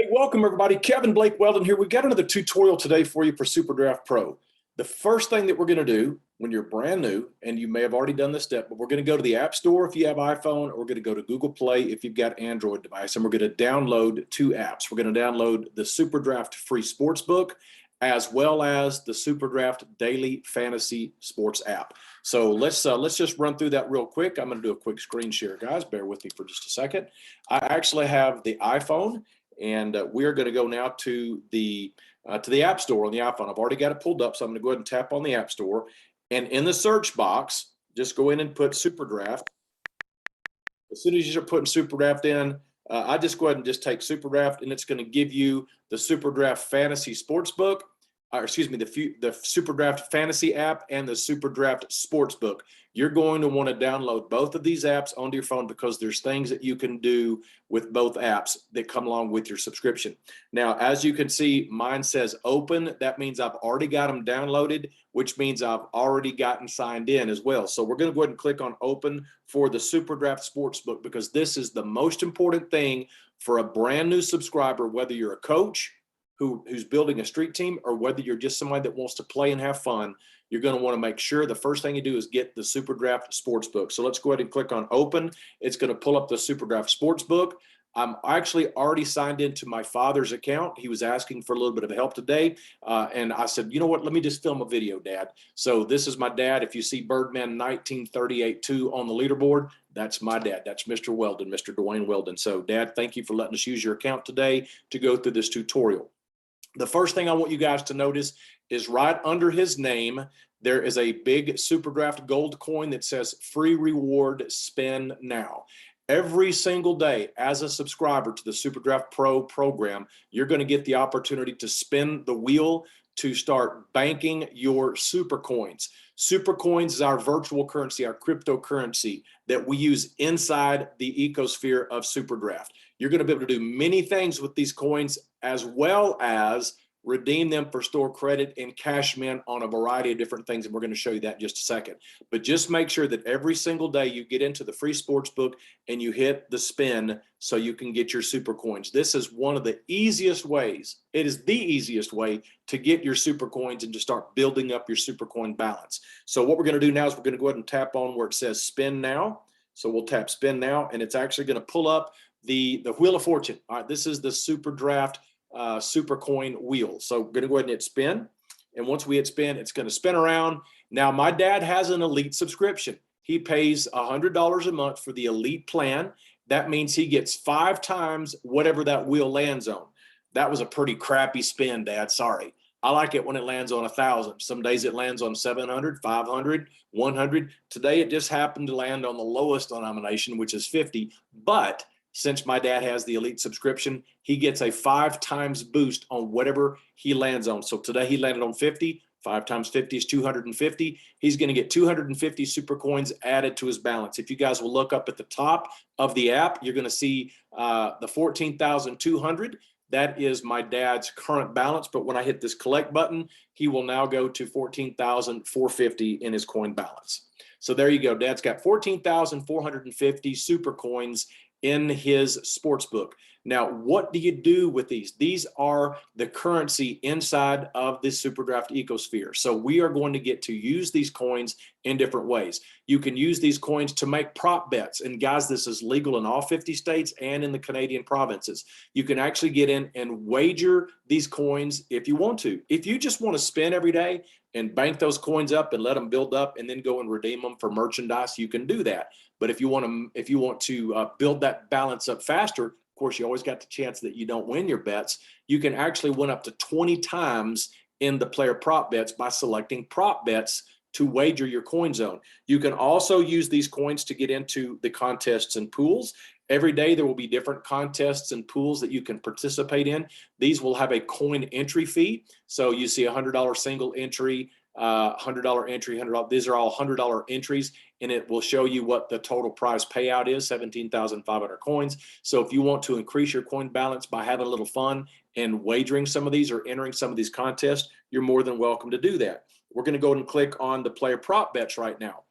Hey, welcome everybody. Kevin Blake Weldon here. We've got another tutorial today for you for SuperDraft Pro. The first thing that we're going to do when you're brand new, and you may have already done this step, but we're going to go to the App Store if you have iPhone, or we're going to go to Google Play if you've got Android device, and we're going to download two apps. We're going to download the SuperDraft Free Sportsbook as well as the SuperDraft Daily Fantasy Sports app. So let's just run through that real quick. I'm going to do a quick screen share, guys. Bear with me for just a second. I actually have the iPhone. And we're going to go now to the App Store on the iPhone. I've already got it pulled up, so I'm going to go ahead and tap on the App Store. And in the search box, just go in and put SuperDraft. As soon as you start putting SuperDraft in, I just go ahead and just take SuperDraft, and it's going to give you the SuperDraft Fantasy Sportsbook, or excuse me, the SuperDraft Fantasy app and the SuperDraft Sportsbook. You're going to want to download both of these apps onto your phone because there's things that you can do with both apps that come along with your subscription. Now, as you can see, mine says open. That means I've already got them downloaded, which means I've already gotten signed in as well. So we're going to go ahead and click on open for the SuperDraft Sportsbook because this is the most important thing for a brand new subscriber, whether you're a coach who's building a street team or whether you're just somebody that wants to play and have fun. You're going to want to make sure the first thing you do is get the SuperDraft Sportsbook. So let's go ahead and click on open. It's going to pull up the SuperDraft Sportsbook. I'm actually already signed into my father's account. He was asking for a little bit of help today. And I said, you know what, let me just film a video, Dad. So this is my dad. If you see Birdman 1938-2 on the leaderboard, that's my dad. That's Mr. Weldon, Mr. Dwayne Weldon. So Dad, thank you for letting us use your account today to go through this tutorial. The first thing I want you guys to notice is right under his name, there is a big SuperDraft gold coin that says free reward, spin now. Every single day as a subscriber to the SuperDraft Pro program, you're going to get the opportunity to spin the wheel to start banking your super coins. Super coins is our virtual currency, our cryptocurrency that we use inside the ecosphere of SuperDraft. You're going to be able to do many things with these coins as well as redeem them for store credit and cash them in on a variety of different things. And we're going to show you that in just a second. But just make sure that every single day you get into the free sports book and you hit the spin so you can get your super coins. This is one of the easiest ways. It is the easiest way to get your super coins and to start building up your super coin balance. So what we're going to do now is we're going to go ahead and tap on where it says spin now. So we'll tap spin now, and it's actually going to pull up the Wheel of Fortune. All right, this is the SuperDraft super coin wheel. So we're going to go ahead and hit spin. And once we hit spin, it's going to spin around. Now, my dad has an elite subscription. He pays $100 a month for the elite plan. That means he gets 5 times whatever that wheel lands on. That was a pretty crappy spin, Dad. Sorry. I like it when it lands on 1,000. Some days it lands on 700, 500, 100. Today it just happened to land on the lowest denomination, which is 50. But since my dad has the elite subscription, he gets a 5 times boost on whatever he lands on. So today he landed on 50. 5 times 50 is 250. He's going to get 250 super coins added to his balance. If you guys will look up at the top of the app, you're going to see the 14,200. That is my dad's current balance. But when I hit this collect button, he will now go to 14,450 in his coin balance. So there you go. Dad's got 14,450 super coins in his sports book. Now, what do you do with these? These are the currency inside of this SuperDraft ecosphere. So we are going to get to use these coins in different ways. You can use these coins to make prop bets. And guys, this is legal in all 50 states and in the Canadian provinces. You can actually get in and wager these coins if you want to. If you just want to spend every day and bank those coins up and let them build up and then go and redeem them for merchandise, you can do that. But if you want to build that balance up faster, of course, you always got the chance that you don't win your bets. You can actually win up to 20 times in the player prop bets by selecting prop bets to wager your coin zone. You can also use these coins to get into the contests and pools. Every day there will be different contests and pools that you can participate in. These will have a coin entry fee. So you see $100 single entry, $100 entry, $100. These are all $100 entries, and it will show you what the total prize payout is, 17,500 coins. So if you want to increase your coin balance by having a little fun and wagering some of these or entering some of these contests, you're more than welcome to do that. We're going to go and click on the player prop bets right now.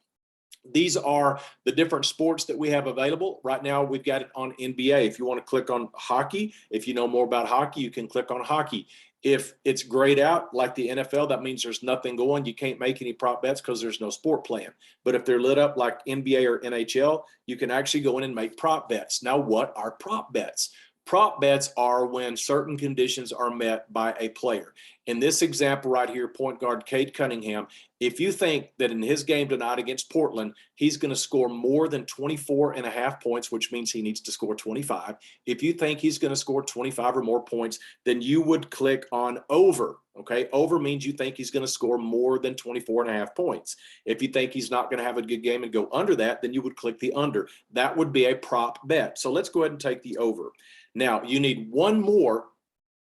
These are the different sports that we have available. Right now, we've got it on NBA. If you want to click on hockey, if you know more about hockey, you can click on hockey. If it's grayed out like the NFL, that means there's nothing going. You can't make any prop bets because there's no sport playing. But if they're lit up like NBA or NHL, you can actually go in and make prop bets. Now, what are prop bets? Prop bets are when certain conditions are met by a player. In this example right here, point guard Cade Cunningham, if you think that in his game tonight against Portland, he's going to score more than 24.5 points, which means he needs to score 25. If you think he's going to score 25 or more points, then you would click on over. Okay, over means you think he's going to score more than 24.5 points. If you think he's not going to have a good game and go under that, then you would click the under. That would be a prop bet. So let's go ahead and take the over. Now, you need one more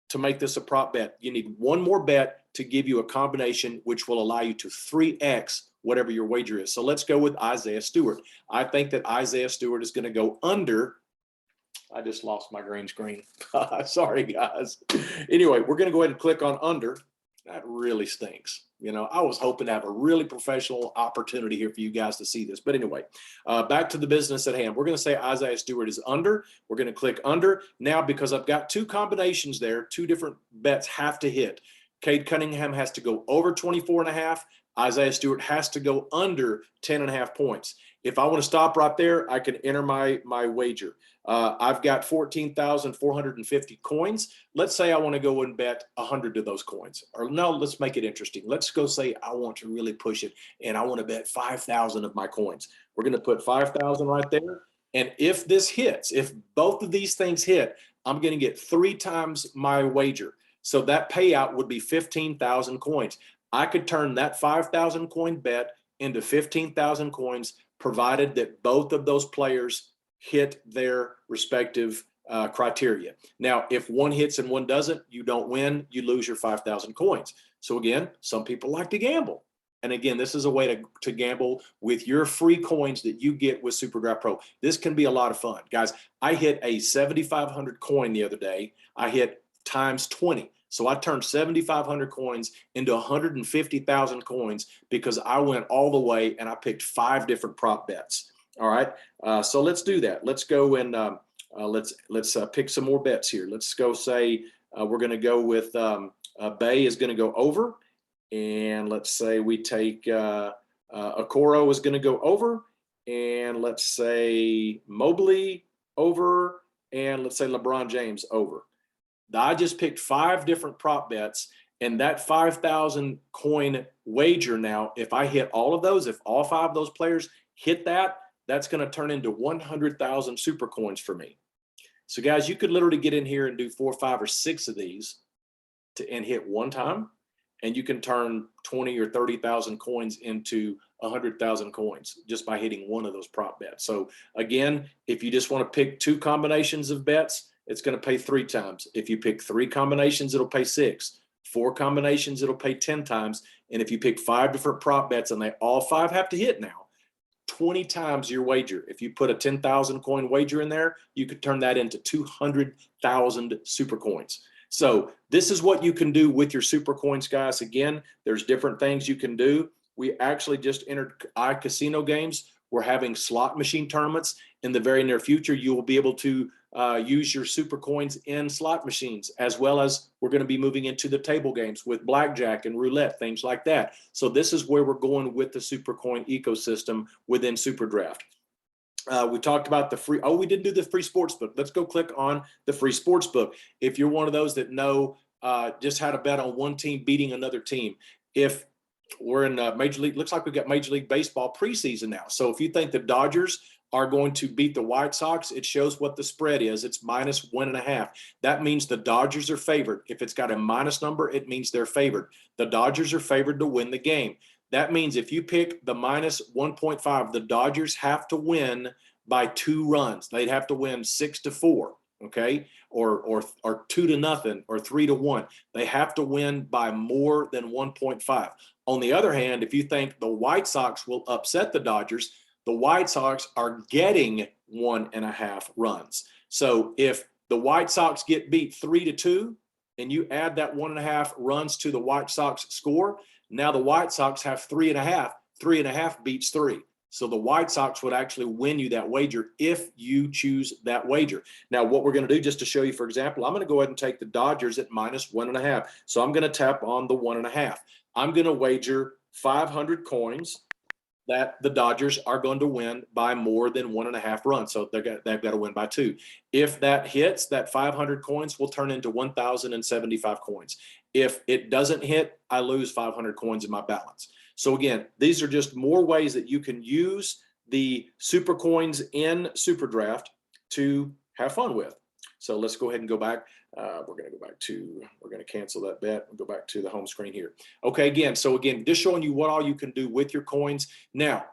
to make this a prop bet. You need one more bet to give you a combination which will allow you to 3x whatever your wager is. So let's go with Isaiah Stewart. I think that Isaiah Stewart is going to go under. I just lost my green screen. Sorry, guys. Anyway, we're going to go ahead and click on under. That really stinks. You know, I was hoping to have a really professional opportunity here for you guys to see this. But anyway, back to the business at hand. We're going to say Isaiah Stewart is under. We're going to click under. Now, because I've got two combinations there, two different bets have to hit. Cade Cunningham has to go over 24.5. Isaiah Stewart has to go under 10.5 points. If I want to stop right there, I can enter my wager. I've got 14,450 coins. Let's say I want to go and bet 100 of those coins. Or no, let's make it interesting. Let's go say I want to really push it, and I want to bet 5,000 of my coins. We're going to put 5,000 right there. And if this hits, if both of these things hit, I'm going to get 3 times my wager. So that payout would be 15,000 coins. I could turn that 5,000 coin bet into 15,000 coins, provided that both of those players hit their respective criteria. Now, if one hits and one doesn't, you don't win, you lose your 5,000 coins. So again, some people like to gamble. And again, this is a way to gamble with your free coins that you get with SuperDraft Pro. This can be a lot of fun. Guys, I hit a 7,500 coin the other day. I hit times 20. So I turned 7,500 coins into 150,000 coins because I went all the way and I picked 5 different prop bets. All right. So let's do that. Let's go and let's pick some more bets here. Let's go say we're going to go with Bay is going to go over. And let's say we take Okoro is going to go over. And let's say Mobley over. And let's say LeBron James over. I just picked 5 different prop bets, and that 5,000 coin wager now, if I hit all of those, if all 5 of those players hit that, that's going to turn into 100,000 super coins for me. So guys, you could literally get in here and do 4, 5, or 6 of these and hit one time, and you can turn 20 or 30,000 coins into 100,000 coins just by hitting one of those prop bets. So again, if you just want to pick 2 combinations of bets, it's going to pay 3 times. If you pick 3 combinations, it'll pay 6. 4 combinations, it'll pay 10 times. And if you pick 5 different prop bets and they all 5 have to hit now, 20 times your wager. If you put a 10,000 coin wager in there, you could turn that into 200,000 super coins. So this is what you can do with your super coins, guys. Again, there's different things you can do. We actually just entered iCasino games. We're having slot machine tournaments. In the very near future, you will be able to use your super coins in slot machines, as well as we're going to be moving into the table games with blackjack and roulette, things like that. So this is where we're going with the super coin ecosystem within SuperDraft. We talked about the free, we didn't do the free sports book. Let's go click on the free sports book. If you're one of those that know just how to bet on one team beating another team, if we're in Major League, looks like we've got Major League Baseball preseason now. So if you think the Dodgers are going to beat the White Sox, it shows what the spread is. It's -1.5. That means the Dodgers are favored. If it's got a minus number, it means they're favored. The Dodgers are favored to win the game. That means if you pick the -1.5, the Dodgers have to win by 2 runs. They'd have to win 6-4, okay, or 2-0 or 3-1. They have to win by more than 1.5. On the other hand, if you think the White Sox will upset the Dodgers, the White Sox are getting 1.5 runs. So if the White Sox get beat 3-2, and you add that 1.5 runs to the White Sox score, now the White Sox have 3.5. 3.5 beats 3. So the White Sox would actually win you that wager if you choose that wager. Now, what we're going to do, just to show you, for example, I'm going to go ahead and take the Dodgers at -1.5. So I'm going to tap on the 1.5. I'm going to wager 500 coins that the Dodgers are going to win by more than 1.5 runs. So they've got to win by 2. If that hits, that 500 coins will turn into 1,075 coins. If it doesn't hit, I lose 500 coins in my balance. So again, these are just more ways that you can use the super coins in SuperDraft to have fun with. So let's go ahead and go back. We're going to cancel that bet and go back to the home screen here. Okay, so again, just showing you what all you can do with your coins. Now,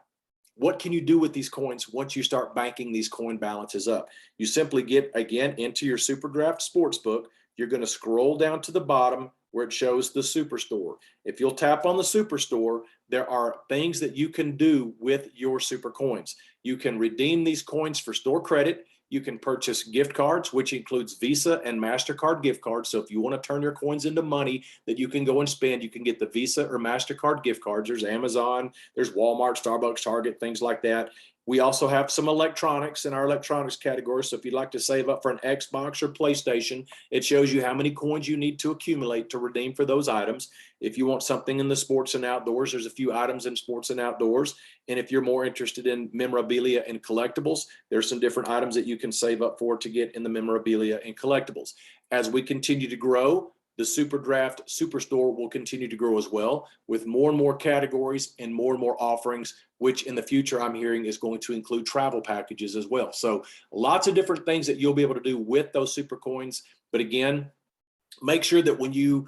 what can you do with these coins once you start banking these coin balances up? You simply get, again, into your SuperDraft Sportsbook. You're going to scroll down to the bottom where it shows the Superstore. If you'll tap on the Superstore, there are things that you can do with your super coins. You can redeem these coins for store credit. You can purchase gift cards, which includes Visa and MasterCard gift cards. So if you want to turn your coins into money that you can go and spend, you can get the Visa or MasterCard gift cards. There's Amazon, there's Walmart, Starbucks, Target, things like that. We also have some electronics in our electronics category. So if you'd like to save up for an Xbox or PlayStation, it shows you how many coins you need to accumulate to redeem for those items. If you want something in the sports and outdoors, there's a few items in sports and outdoors. And if you're more interested in memorabilia and collectibles, there's some different items that you can save up for to get in the memorabilia and collectibles. As we continue to grow, the SuperDraft Superstore will continue to grow as well, with more and more categories and more offerings, which in the future I'm hearing is going to include travel packages as well. So lots of different things that you'll be able to do with those super coins. But again, make sure that when you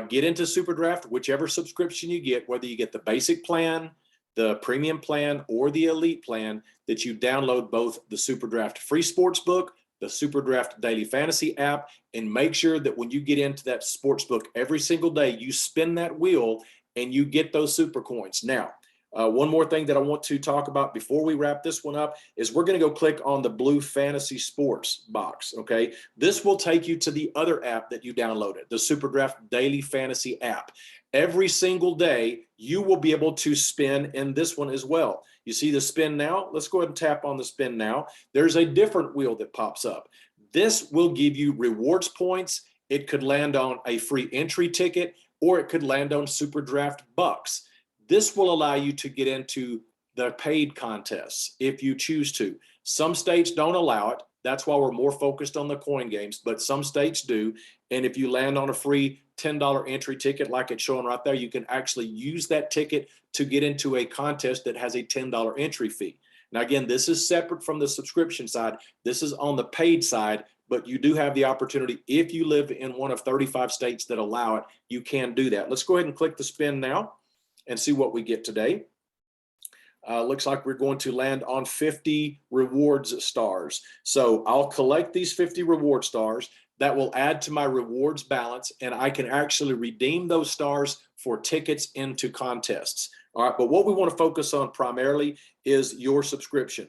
get into SuperDraft, whichever subscription you get, whether you get the basic plan, the premium plan, or the elite plan, that you download both the SuperDraft free sportsbook, the SuperDraft Daily Fantasy app, and make sure that when you get into that sportsbook every single day, you spin that wheel and you get those super coins. Now, one more thing that I want to talk about before we wrap this one up is we're going to go click on the blue Fantasy Sports box, okay? This will take you to the other app that you downloaded, the SuperDraft Daily Fantasy app. Every single day, you will be able to spin in this one as well. You see the spin now? Let's go ahead and tap on the spin now. There's a different wheel that pops up. This will give you rewards points. It could land on a free entry ticket, or it could land on SuperDraft bucks. This will allow you to get into the paid contests if you choose to. Some states don't allow it. That's why we're more focused on the coin games, but some states do. And if you land on a free $10 entry ticket like it's showing right there, you can actually use that ticket to get into a contest that has a $10 entry fee. Now, again, this is separate from the subscription side. This is on the paid side, but you do have the opportunity. If you live in one of 35 states that allow it, you can do that. Let's go ahead and click the spin now and see what we get today. Looks like we're going to land on 50 rewards stars. So I'll collect these 50 reward stars. That will add to my rewards balance, and I can actually redeem those stars for tickets into contests. All right, but what we want to focus on primarily is your subscription.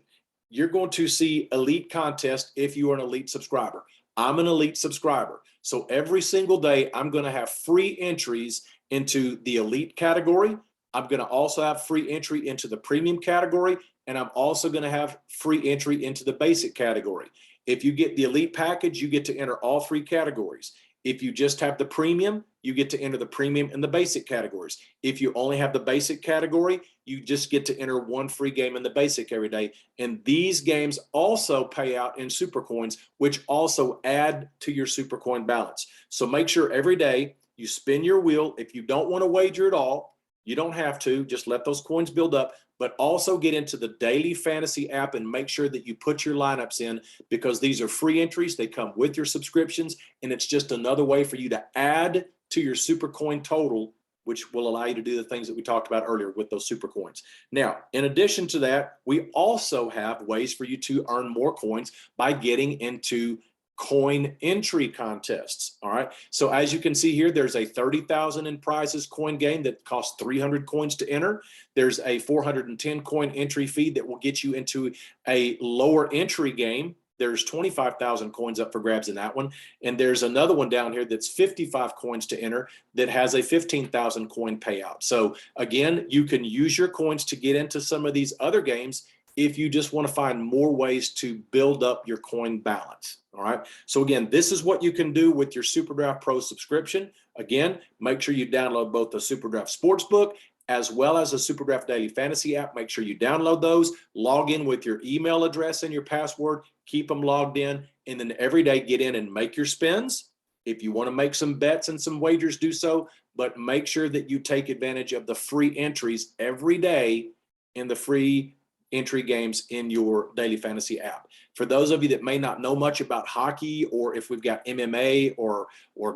You're going to see elite contest if you are an elite subscriber. I'm an elite subscriber. So every single day, I'm going to have free entries into the elite category. I'm going to also have free entry into the premium category, and I'm also going to have free entry into the basic category. If you get the elite package, you get to enter all 3 categories. If you just have the premium, you get to enter the premium and the basic categories. If you only have the basic category, you just get to enter 1 free game in the basic every day. And these games also pay out in super coins, which also add to your super coin balance. So make sure every day you spin your wheel. If you don't want to wager at all, you don't have to. Just let those coins build up, but also get into the Daily Fantasy app and make sure that you put your lineups in, because these are free entries. They come with your subscriptions, and it's just another way for you to add to your super coin total, which will allow you to do the things that we talked about earlier with those super coins. Now, in addition to that, we also have ways for you to earn more coins by getting into coin entry contests. All right. So as you can see here, there's a 30,000 in prizes coin game that costs 300 coins to enter. There's a 410 coin entry fee that will get you into a lower entry game there's 25,000 coins up for grabs in that one. And there's another one down here that's 55 coins to enter that has a 15,000 coin payout. So again, you can use your coins to get into some of these other games if you just want to find more ways to build up your coin balance. All right. So again, this is what you can do with your SuperDraft Pro subscription. Again, make sure you download both the SuperDraft Sportsbook as well as the SuperDraft Daily Fantasy app. Make sure you download those, log in with your email address and your password, keep them logged in, and then every day get in and make your spins. If you want to make some bets and some wagers, do so, but make sure that you take advantage of the free entries every day in the free entry games in your Daily Fantasy app. For those of you that may not know much about hockey, or if we've got MMA or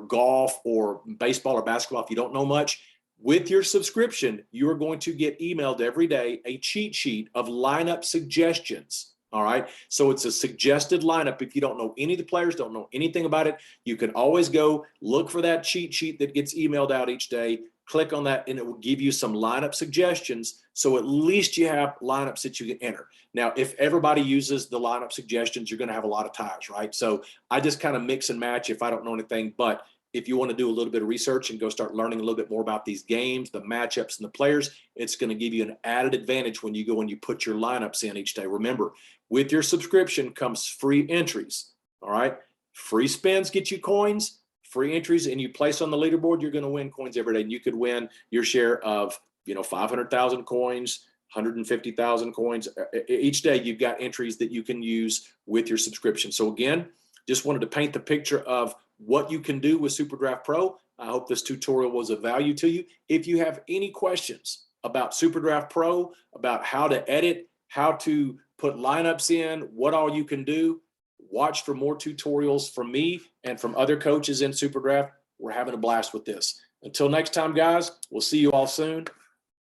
golf or baseball or basketball, if you don't know much, with your subscription, you are going to get emailed every day a cheat sheet of lineup suggestions. All right. So it's a suggested lineup. If you don't know any of the players, don't know anything about it, you can always go look for that cheat sheet that gets emailed out each day. Click on that and it will give you some lineup suggestions. So at least you have lineups that you can enter. Now, if everybody uses the lineup suggestions, you're going to have a lot of ties, right? So I just kind of mix and match if I don't know anything. But if you want to do a little bit of research and go start learning a little bit more about these games, the matchups and the players, it's going to give you an added advantage when you go and you put your lineups in each day. Remember, with your subscription comes free entries. All right. Free spins get you coins, free entries, and you place on the leaderboard, you're going to win coins every day. And you could win your share of, 500,000 coins, 150,000 coins. Each day you've got entries that you can use with your subscription. So again, just wanted to paint the picture of what you can do with SuperDraft Pro. I hope this tutorial was of value to you. If you have any questions about SuperDraft Pro, about how to edit, how to put lineups in, what all you can do, watch for more tutorials from me and from other coaches in SuperDraft. We're having a blast with this. Until next time, guys, we'll see you all soon,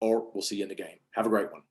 or we'll see you in the game. Have a great one.